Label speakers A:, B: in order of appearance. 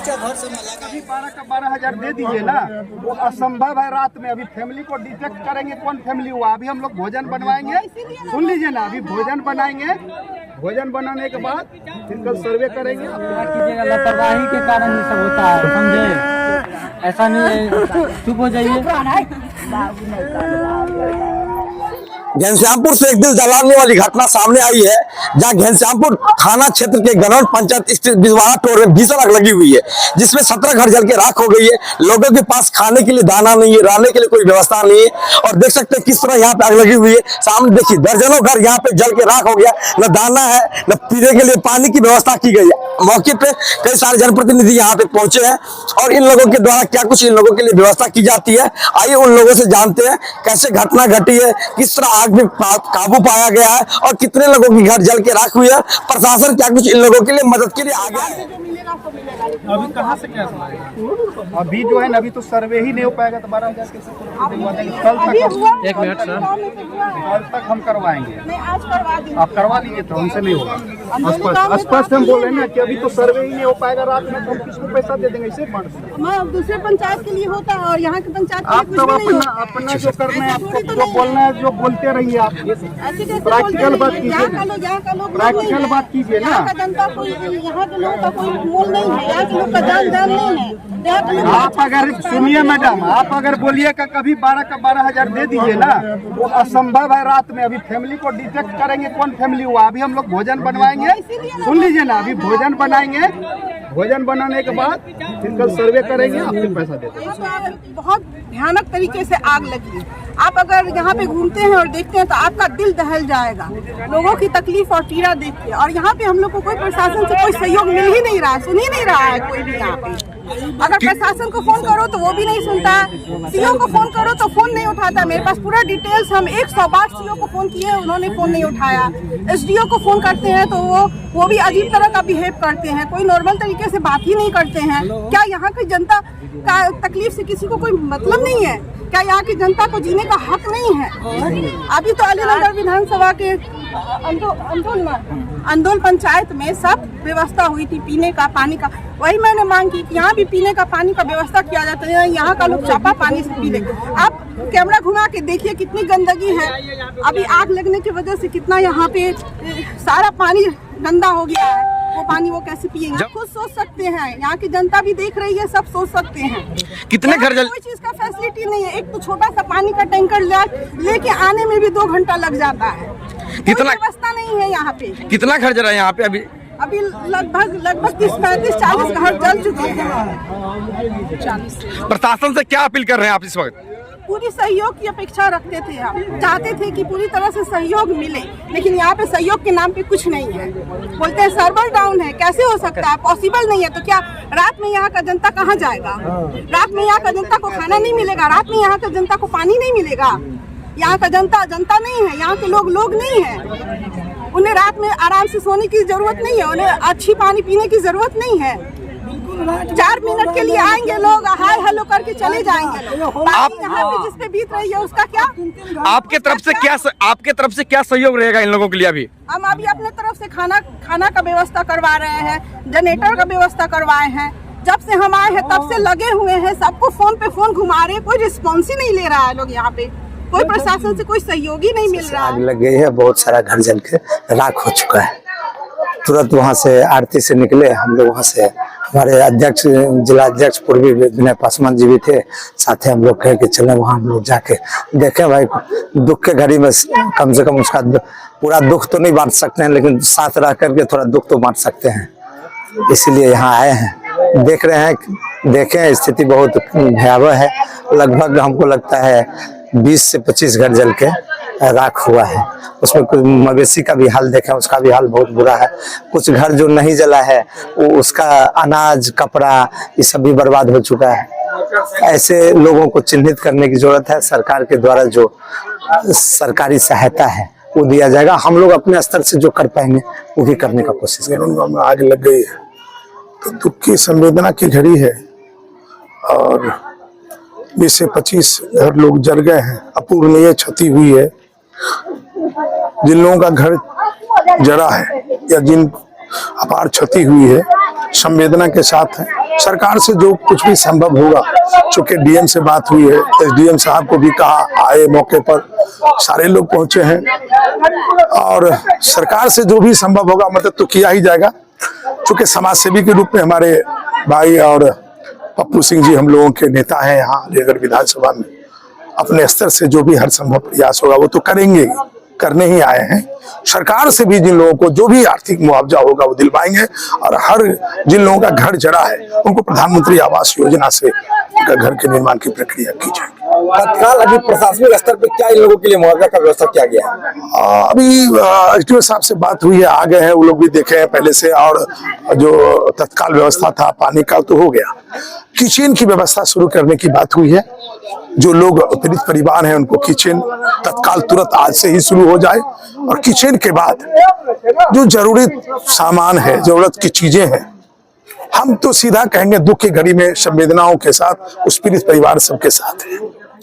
A: अभी 12 का 12,000 दे दीजिए ना, वो असंभव है। रात में अभी फैमिली को डिटेक्ट करेंगे कौन फैमिली हुआ। अभी हम लोग भोजन बनवाएंगे, सुन लीजिए ना, अभी भोजन बनाएंगे, भोजन बनाने के बाद फिर कल सर्वे करेंगे।
B: कीजिएगा, लापरवाही के कारण ये सब होता है, समझे? ऐसा नहीं है, चुप हो जाइए।
C: घनश्यामपुर से एक दिल दहलाने वाली घटना सामने आई है, जहां घनश्यामपुर थाना क्षेत्र के गनौर पंचायत स्थित बिजवाड़ा टोल में भीषण आग लगी हुई है, जिसमें 17 घर जल के राख हो गई है। लोगों के पास खाने के लिए दाना नहीं है, रहने के लिए कोई व्यवस्था नहीं है, और देख सकते हैं किस तरह यहाँ पे आग लगी हुई है। सामने देखिए दर्जनों घर यहाँ पे जल के राख हो गया, न दाना है न पीने के लिए पानी की व्यवस्था की गई है। मौके पे कई सारे जनप्रतिनिधि यहाँ पे पहुंचे हैं और इन लोगों के द्वारा क्या कुछ इन लोगों के लिए व्यवस्था की जाती है, आइए उन लोगों से जानते हैं कैसे घटना घटी है, किस तरह आग में काबू पाया गया है और कितने लोगों की घर जल के राख हुई है। प्रशासन क्या कुछ इन लोगों के लिए मदद के लिए आ गया है।
A: अभी कहाँ से क्या अभी जो है ना, अभी तो सर्वे ही नहीं हो पाएगा तो 12,000 कैसे कल तक।
B: एक मिनट सर,
A: कल तक हम करवाएंगे, आप करवा लीजिए, तो हमसे नहीं होगा। स्पष्ट हम बोल रहे हैं ना कि अभी तो सर्वे ही नहीं हो पाएगा रात में, तो हम किसको पैसा दे देंगे? इसे
D: दूसरे पंचायत के लिए होता है और यहाँ की पंचायत
A: आप तब अपना जो करना है, आपको जो बोलना है जो बोलते रहिए। आप प्रैक्टिकल बात कीजिए, प्रैक्टिकल बात कीजिए ना।
D: जनता को, यहाँ के लोगों का कोई मोल नहीं है, यहाँ के लोग का जान नहीं है।
A: आप अगर सुनिए मैडम, आप अगर बोलिएगा कभी 12 का 12,000 दे दीजिए ना, वो असंभव है। रात में अभी फैमिली को डिटेक्ट करेंगे कौन फैमिली हुआ। अभी हम लोग भोजन बनवाएंगे, सुन लीजिए ना, अभी भोजन बनाएंगे, भोजन बनाने के बाद फिर कल सर्वे करेंगे, आप फिर पैसा दे देंगे।
D: बहुत भयानक तरीके से आग लगी। आप अगर यहाँ पे घूमते हैं और देखते हैं तो आपका दिल दहल जाएगा, लोगों की तकलीफ और पीड़ा देख के। और यहाँ पे हम लोग को कोई प्रशासन से कोई सहयोग मिल ही नहीं रहा, सुन ही नहीं रहा है कोई भी यहाँ पे। अगर प्रशासन को फोन करो तो वो भी नहीं सुनता, सीओ को फोन करो तो फोन नहीं उठाता। मेरे पास पूरा डिटेल्स, हम 100 बार सीओ को फोन किए, उन्होंने फोन नहीं उठाया। एसडीओ को फोन करते हैं तो वो भी अजीब तरह का बिहेव करते हैं, कोई नॉर्मल तरीके से बात ही नहीं करते हैं। क्या यहाँ की जनता का तकलीफ से किसी को कोई मतलब नहीं है? क्या यहाँ की जनता को जीने का हक नहीं है? अभी तो अलीनगर विधानसभा के अंदोल पंचायत में सब व्यवस्था हुई थी पीने का, पानी का। वही मैंने मांग की कि यहाँ भी पीने का पानी का व्यवस्था किया जाता है, यहाँ का लोग चापा पानी से पी ले। आप कैमरा घुमा के देखिए कितनी गंदगी है। अभी आग लगने की वजह से कितना यहाँ पे सारा पानी गंदा हो गया है। वो पानी वो कैसे पिएंगे? खुद सोच सकते हैं, यहाँ की जनता भी देख रही है, सब सोच सकते हैं।
C: कितने घर जल,
D: कोई चीज का फैसिलिटी नहीं है। एक तो छोटा सा पानी का टैंकर लेके आने में भी 2 घंटा लग जाता है।
C: कितना
D: व्यवस्था नहीं है यहाँ पे।
C: कितना घर जला है यहाँ पे?
D: अभी लगभग 30-35-40 घर जल चुके हैं।
C: प्रशासन से क्या अपील कर रहे हैं आप इस वक्त?
D: पूरी सहयोग की अपेक्षा रखते थे, हम चाहते थे कि पूरी तरह से सहयोग मिले, लेकिन यहाँ पे सहयोग के नाम पे कुछ नहीं है। बोलते हैं सर्वर डाउन है, कैसे हो सकता है? पॉसिबल नहीं है। तो क्या रात में यहाँ का जनता कहाँ जाएगा? रात में यहाँ का जनता को खाना नहीं मिलेगा, रात में यहाँ का जनता को पानी नहीं मिलेगा। यहाँ का जनता नहीं है, यहाँ के लोग नहीं है। उन्हें रात में आराम से सोने की जरूरत नहीं है, उन्हें अच्छी पानी पीने की जरूरत नहीं है। 4 मिनट के लिए आएंगे लोग, हाय हेलो करके चले जाएंगे लोग। आप यहाँ पे जिस पे बीत रही है उसका क्या?
C: आपके तरफ से क्या सहयोग रहेगा इन लोगों के लिए? अभी
D: हम अपने तरफ से खाना का व्यवस्था करवा रहे हैं, जनरेटर का व्यवस्था करवाए हैं। जब से हम आए हैं तब से लगे हुए हैं, सबको फोन पे फोन घुमा रहे, कोई रिस्पॉन्स ही नहीं ले रहा है लोग यहाँ पे। कोई प्रशासन से कोई सहयोगी नहीं मिल रहा है।
E: आग लग गई है, बहुत सारा घर जल के राख हो चुका है। तुरंत वहाँ से आरती से निकले हम लोग, वहाँ से हमारे अध्यक्ष, जिला अध्यक्ष पूर्वी विनय पासवान जी भी थे, साथ ही हम लोग कह के चले वहाँ। हम लोग जाके देखे भाई, दुख के घड़ी में कम से कम उसका पूरा दुख तो नहीं बांट सकते हैं, लेकिन साथ रह करके थोड़ा दुख तो बांट सकते हैं। इसीलिए यहाँ आए हैं, देख रहे हैं, देखें स्थिति बहुत भयावह है। लगभग हमको लगता है 20 से 25 घर जल के राख हुआ है। उसमें कुछ मवेशी का भी हाल देखें, उसका भी हाल बहुत बुरा है। कुछ घर जो नहीं जला है वो उसका अनाज, कपड़ा ये सब भी बर्बाद हो चुका है। ऐसे लोगों को चिन्हित करने की जरूरत है। सरकार के द्वारा जो सरकारी सहायता है वो दिया जाएगा। हम लोग अपने स्तर से जो कर पाएंगे वो भी करने का कोशिश करेंगे।
F: आग लग गई है तो दुख की संवेदना की घड़ी है और 20 से 25 घर लोग जल गए हैं। अपूरणीय क्षति हुई है। जिन लोगों का घर जला है या जिन अपार क्षति हुई है, संवेदना के साथ है। सरकार से जो कुछ भी संभव होगा, चूंकि डीएम से बात हुई है, एसडीएम साहब को भी कहा, आए मौके पर सारे लोग पहुंचे हैं, और सरकार से जो भी संभव होगा मदद तो किया ही जाएगा। चूंकि समाज सेवी के रूप में हमारे भाई और पप्पू सिंह जी हम लोगों के नेता हैं यहाँ अलीगढ़ विधानसभा में, अपने स्तर से जो भी हर संभव प्रयास होगा वो तो करेंगे, करने ही आए हैं। सरकार से भी जिन लोगों को जो भी आर्थिक मुआवजा होगा वो दिलवाएंगे, और हर जिन लोगों का घर जड़ा है उनको प्रधानमंत्री आवास योजना से उनका घर के निर्माण की प्रक्रिया की जाएगी।
C: तत्काल अभी प्रशासनिक स्तर पर क्या इन लोगों के लिए मुआवजा का व्यवस्था किया गया है?
F: अभी एसडीओ साहब से बात हुई है, आ गए हैं, वो लोग भी देखे हैं पहले से, और जो तत्काल व्यवस्था था पानी का तो हो गया। किचन की व्यवस्था शुरू करने की बात हुई है, जो लोग पीड़ित परिवार हैं उनको किचन तत्काल तुरंत आज से ही शुरू हो जाए, और किचन के बाद जो जरूरी सामान है, जरूरत की चीजें हैं, हम तो सीधा कहेंगे दुख की घड़ी में संवेदनाओं के साथ उस पीड़ित परिवार सबके साथ है।